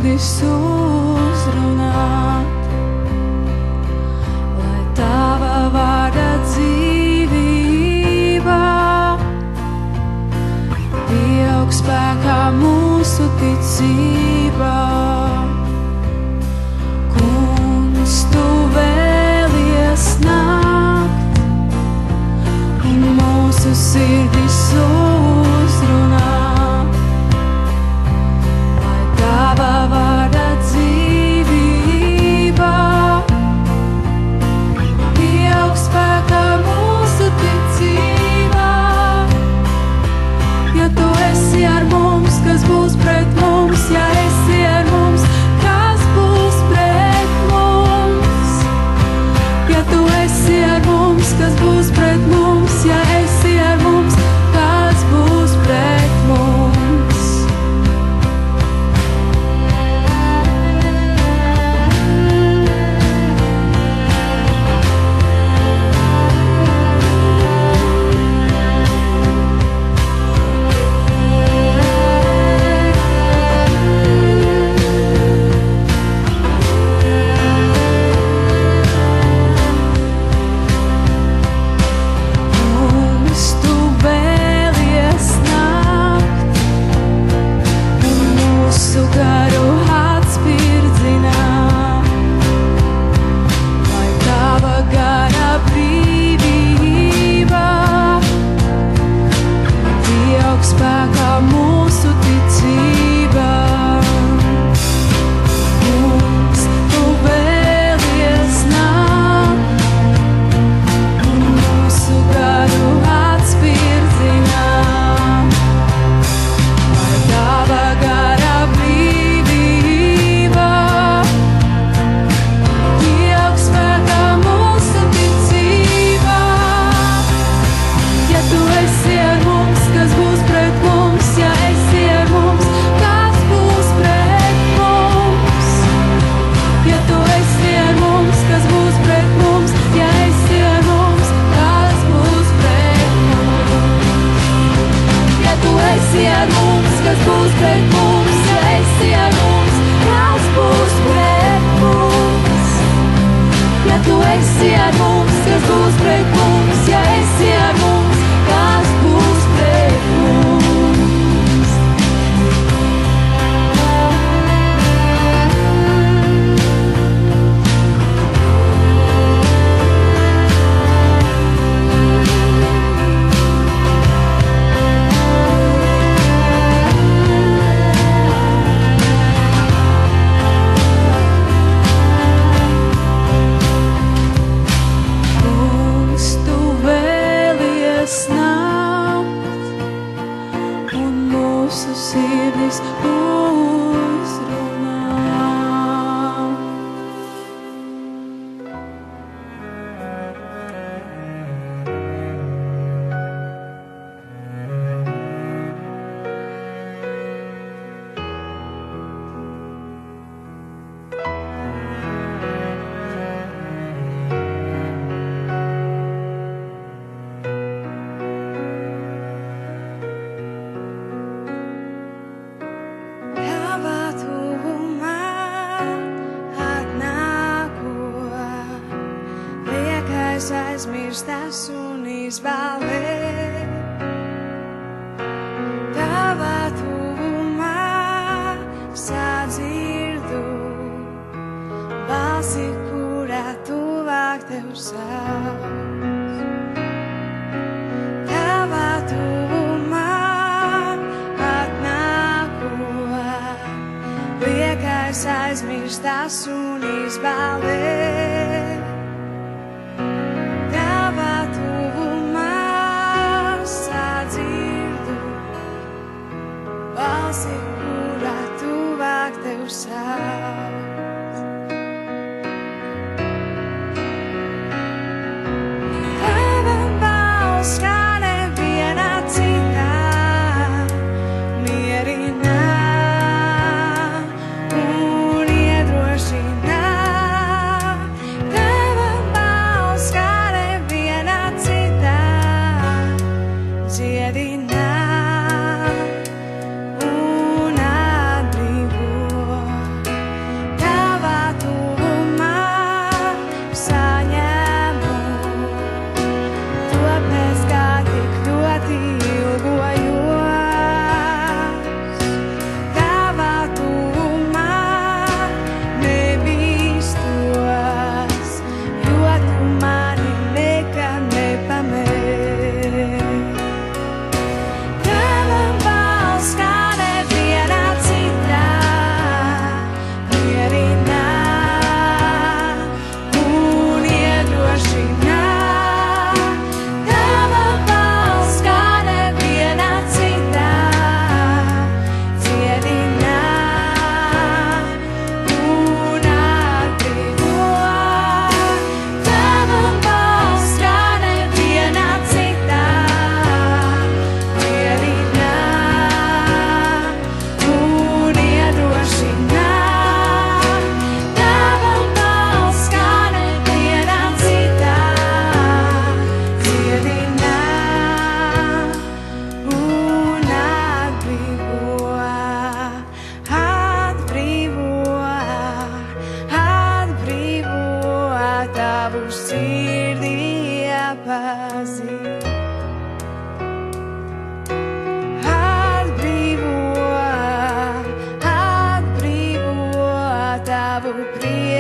sirdis uzrunāt, lai Tava vārda dzīvība pieaug spēkā mūsu ticībā. Kungs, Tu vēlies nākt un mūsu sirdis uzrunāt, lai Tava vārda dzīvība pieaug spēkā mūsu ticībā. Ja Tu esi ar mums, kas būs pret mums? Ja esi ar mums, kas būs pret mums? Ja Tu esi ar mums, kas būs pret mums? Ja esi ar mums, kas būs pret mums? Kungs, Tu vēlies nākt un mūsu garu atspirdzināt, lai Tava gara brīvība pieaug spēkā mūsu ticībā. Kungs, Tu vēlies nākt un mūsu garu atspirdzināt, lai Tava gara brīvība pieaug spēkā mūsu ticībā. Ja Tu esi ar mums, kas būs pret mums? Ja esi ar mums, kas būs pret mums? Ja Tu esi ar mums, kas būs pret mums? Ja esi ar mums, kas būs pret mums? Ja Tu esi ar mums, kas būs pret mums? Ja esi ar mums, kas būs pret mums? Ja Tu esi ar mums, kas būs pret mums? Ja esi ar mums, kas būs pret mums? Kungs, Tu vēlies nākt un mūsu sirdis uzrunāt. Tava tuvumā atnākot, liekais aizmirstas un izbalē. Tava tuvumā sadzirdu balsi, kurā tuvāk Tev sauc. Tava tuvumā atnākot, liekais aizmirstas un izbalē. Tava tuvumā sadzirdu balsi, kurā tuvāk Tev sauc. Tava balss kā neviena citā mierina un iedrošina. Tava balss kā neviena citā dziedina un atbrīvo. kurš sirdī apazīt. Atbrīvo tavu prieku.